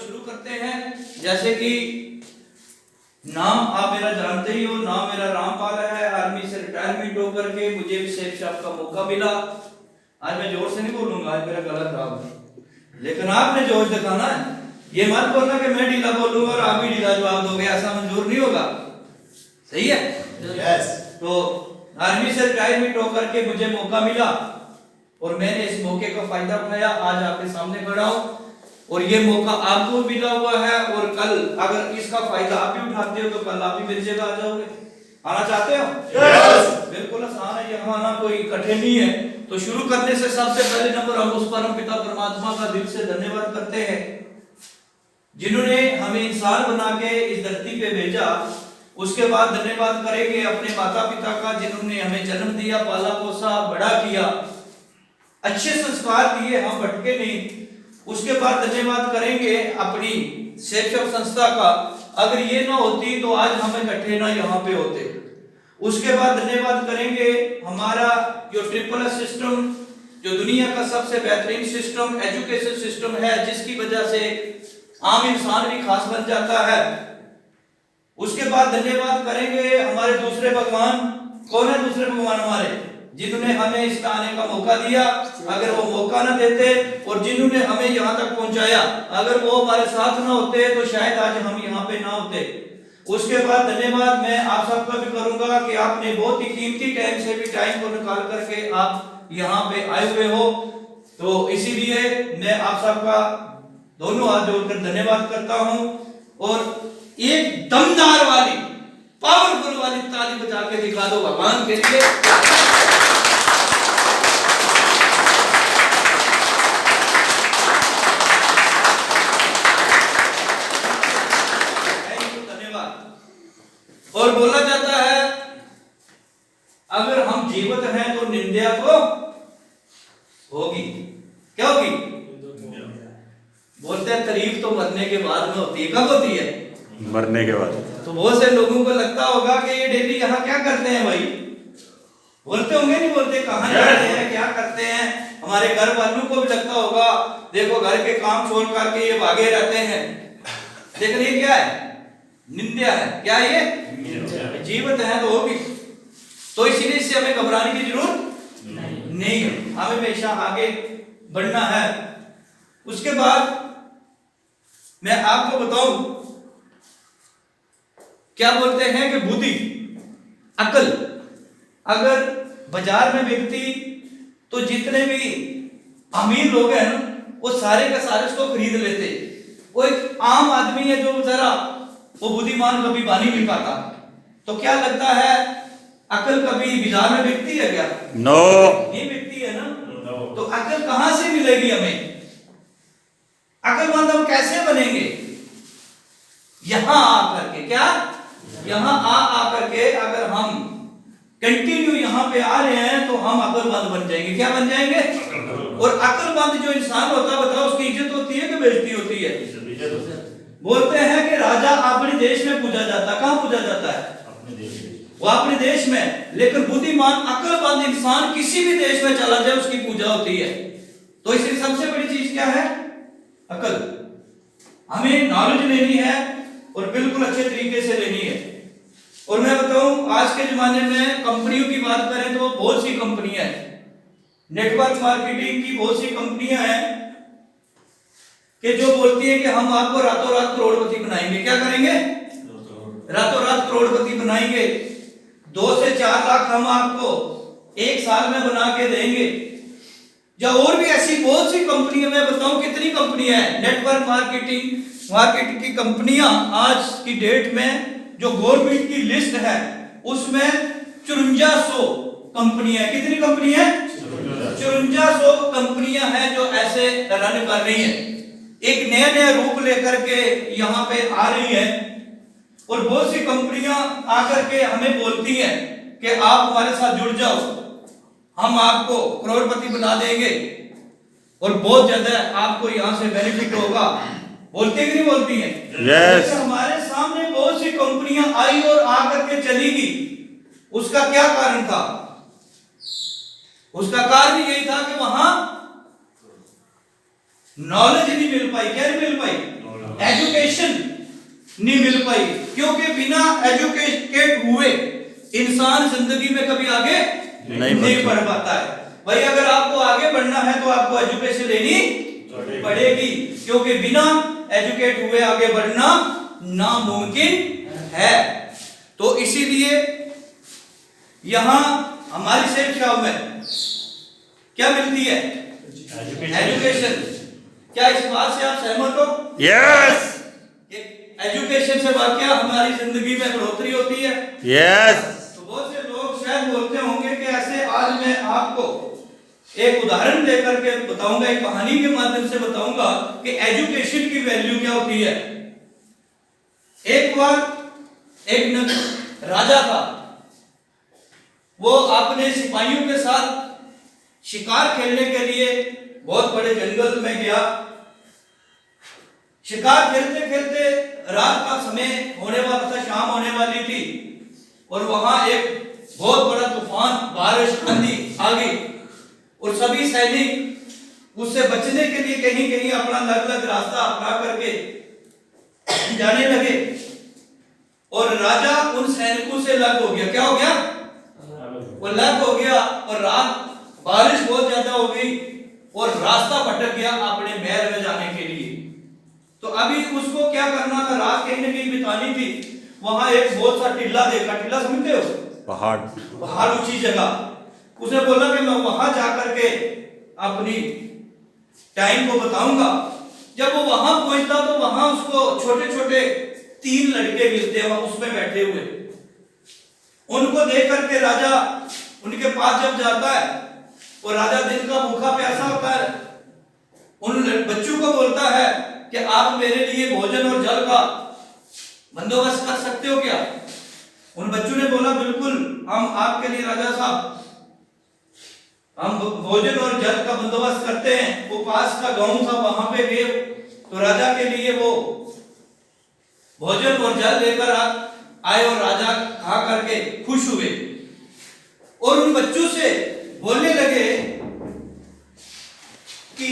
शुरू करते हैं। जैसे कि नाम आप मेरा जानते ही हो, नाम मेरा रामपाल है। आर्मी से रिटायरमेंट होकर के मुझे शेख साहब का मौका मिला। आज मैं जोर से नहीं बोलूंगा, आज मेरा गला खराब है, लेकिन आपने जोश दिखाना है। ये मत बोलना कि मैं ढीला बोलूंगा और आप भी ढीला जवाब दोगे, ऐसा मंजूर नहीं होगा। सही है? यस। तो आर्मी से रिटायरमेंट होकर के मुझे मौका मिला और मैंने इस मौके का फायदा उठाया। आज आपके सामने खड़ा हूं और ये मौका आपको मिला हुआ है। और कल अगर इसका फायदा आप भी उठाते हो तो कल आप भी मेरी जगह आ जाओगे। आना चाहते हो? यस। बिल्कुल आसान है, यहाँ आना कोई कठिन नहीं है। तो शुरू करने से सबसे पहले नंबर हम उस परम पिता परमात्मा का दिल से धन्यवाद करते हैं जिन्होंने हमें इंसान बना के इस धरती पे भेजा। उसके बाद धन्यवाद करेंगे अपने माता पिता का जिन्होंने हमें जन्म दिया, पाला पोसा, बड़ा किया, अच्छे संस्कार दिए, हम भटके नहीं। उसके बाद धन्यवाद करेंगे अपनी शिक्षक संस्था का, अगर ये ना होती तो आज हम इकट्ठे ना यहाँ पे होते। उसके बाद धन्यवाद करेंगे हमारा जो ट्रिपल एस सिस्टम, जो दुनिया का सबसे बेहतरीन सिस्टम, एजुकेशन सिस्टम है, जिसकी वजह से आम इंसान भी खास बन जाता है। उसके बाद धन्यवाद करेंगे हमारे दूसरे भगवान। कौन है दूसरे भगवान? हमारे जिन्होंने हमें इसका आने का मौका दिया। अगर वो मौका ना देते और जिन्होंने हमें यहाँ तक पहुंचाया, अगर वो हमारे साथ ना होते तो शायद आज हम यहाँ पे ना होते। उसके बाद धन्यवाद मैं आप सबका भी करूंगा कि आपने बहुत ही कीमती टाइम से भी टाइम को निकाल करके आप यहाँ पे आए हुए हो। तो इसीलिए मैं आप सबका दोनों हाथ जोड़कर धन्यवाद करता हूँ और एक दमदार वाली पावरफुल वाली ताली बजा के दिखा दो भगवान के लिए। और बोला जाता है अगर हम जीवित हैं तो निंदा तो होगी। क्या होगी? बोलते हैं तारीफ तो मरने के बाद में होती है। कब होती है? मरने के बाद। तो बहुत से लोगों को लगता होगा कि ये डेली यहाँ क्या करते हैं भाई? बोलते होंगे नहीं बोलते? कहाँ जाते हैं, क्या करते हैं? हमारे घर वालों को भी लगता होगा देखो घर के काम छोड़ करके ये भागे रहते हैं। लेकिन ये क्या है? निंदा है। क्या ये? जीवित है तो होगी। तो इसीलिए इससे हमें घबराने की जरूरत नहीं है, हमें हमेशा आगे बढ़ना है। उसके बाद मैं आपको बताऊं क्या बोलते हैं कि बुद्धि, अकल, अगर बाजार में बिकती तो जितने भी अमीर लोग हैं ना वो सारे का सारे उसको खरीद लेते। वो एक आम आदमी है जो जरा वो बुद्धिमान कभी बन ही नहीं पाता। तो क्या लगता है अकल कभी बाजार में बिकती है क्या? नो। नहीं बिकती है ना। तो अकल कहां से मिलेगी हमें? अकलमंद हम कैसे बनेंगे? यहां आकर के। क्या? यहां आकर के अगर हम कंटिन्यू यहां पे आ रहे हैं तो हम अकलमंद बन जाएंगे। क्या बन जाएंगे? और अकलमंद जो इंसान होता है बताओ उसकी इज्जत होती है कि बेइज्जती होती है? बोलते हैं कि राजा अपने देश में पूजा जाता। कहां पूजा जाता है? वो अपने देश में। लेकिन बुद्धिमान अकलमंद इंसान किसी भी देश में चला जाए उसकी पूजा होती है। तो इसलिए सबसे बड़ी चीज क्या है? अकल। हमें नॉलेज लेनी है और बिल्कुल अच्छे तरीके से लेनी है। और मैं बताऊं आज के जमाने में कंपनियों की बात करें तो बहुत सी कंपनियां हैं, नेटवर्क मार्केटिंग की बहुत सी कंपनियां हैं कि जो बोलती है कि हम आपको रातों रात करोड़पति बनाएंगे। क्या करेंगे? रातों रात करोड़पति बनाएंगे। 2 से 4 लाख हम आपको 1 साल में बना के देंगे। या और भी ऐसी बहुत सी कंपनियां, मैं बताऊं कितनी कंपनियां हैं नेटवर्क मार्केटिंग की कंपनियां। आज की डेट में जो गवर्नमेंट की लिस्ट है उसमें 5400 कंपनियां। कितनी कंपनियां? 5400 कंपनियां हैं जो ऐसे रन कर रही हैं, एक नया नया रूप लेकर के यहाँ पे आ रही है। और बहुत सी कंपनियां आकर के हमें बोलती हैं कि आप हमारे साथ जुड़ जाओ, हम आपको करोड़पति बना देंगे और बहुत ज्यादा आपको यहाँ से बेनिफिट होगा। बोलती कि नहीं बोलती हैं? Yes. हमारे सामने बहुत सी कंपनियां आई और आकर के चली गई। उसका क्या कारण था? उसका कारण यही था कि वहां नॉलेज नहीं मिल पाई। क्या नहीं मिल पाई? नहीं मिल पाई, क्योंकि बिना एजुकेटेड हुए इंसान जिंदगी में कभी आगे नहीं बढ़ पाता है। भाई अगर आपको आगे बढ़ना है तो आपको एजुकेशन लेनी पड़ेगी, क्योंकि बिना एजुकेट हुए आगे बढ़ना नामुमकिन है। तो इसीलिए यहां हमारी शिक्षा में क्या मिलती है? एजुकेशन। क्या इस बात से आप सहमत हो? यस एजुकेशन से वाकया हमारी जिंदगी में बढ़ोतरी होती है। यस तो बहुत से लोग शायद बोलते होंगे कि ऐसे, आज मैं आपको एक उदाहरण देकर के बताऊंगा, एक कहानी के माध्यम से बताऊंगा कि एजुकेशन की वैल्यू क्या होती है। एक बार एक राजा था, वो अपने सिपाहियों के साथ शिकार खेलने के लिए बहुत बड़े जंगल में गया। शिकार खेलते खेलते रात का समय होने वाला था, शाम होने वाली थी, और वहां एक बहुत बड़ा तूफान, बारिश, आंधी आ गई, और सभी सैनिक उससे बचने के लिए कहीं कहीं अपना अलग अलग रास्ता अपना करके जाने लगे, और राजा उन सैनिकों से अलग हो गया। क्या हो गया? वो अलग हो गया, और रात बारिश बहुत ज्यादा हो गई और रास्ता भटक गया अपने महल में जाने के लिए। तो अभी उसको क्या करना था, रात कहीं ना कहीं बितानी थी। वहां एक बहुत सा टिल्ला देखा। टिल्ला समझते हो? पहाड़, ऊंची जगह। उसने बोला कि मैं वहां जाकर के अपनी टाइम को बताऊंगा। जब वो वहां पहुंचता तो वहां उसको छोटे छोटे 3 लड़के मिलते हैं उसमें बैठे हुए। उनको देख करके राजा उनके पास जब जाता है, और राजा दिन का भूखा प्यासा होता है, उन बच्चों को बोलता है कि आप मेरे लिए भोजन और जल का बंदोबस्त कर सकते हो क्या? उन बच्चों ने बोला बिल्कुल, हम आपके लिए राजा साहब हम भोजन और जल का बंदोबस्त करते हैं। वो पास का गांव था, वहां पे गए तो राजा के लिए वो भोजन और जल लेकर आए, और राजा खा करके खुश हुए, और उन बच्चों से बोलने लगे कि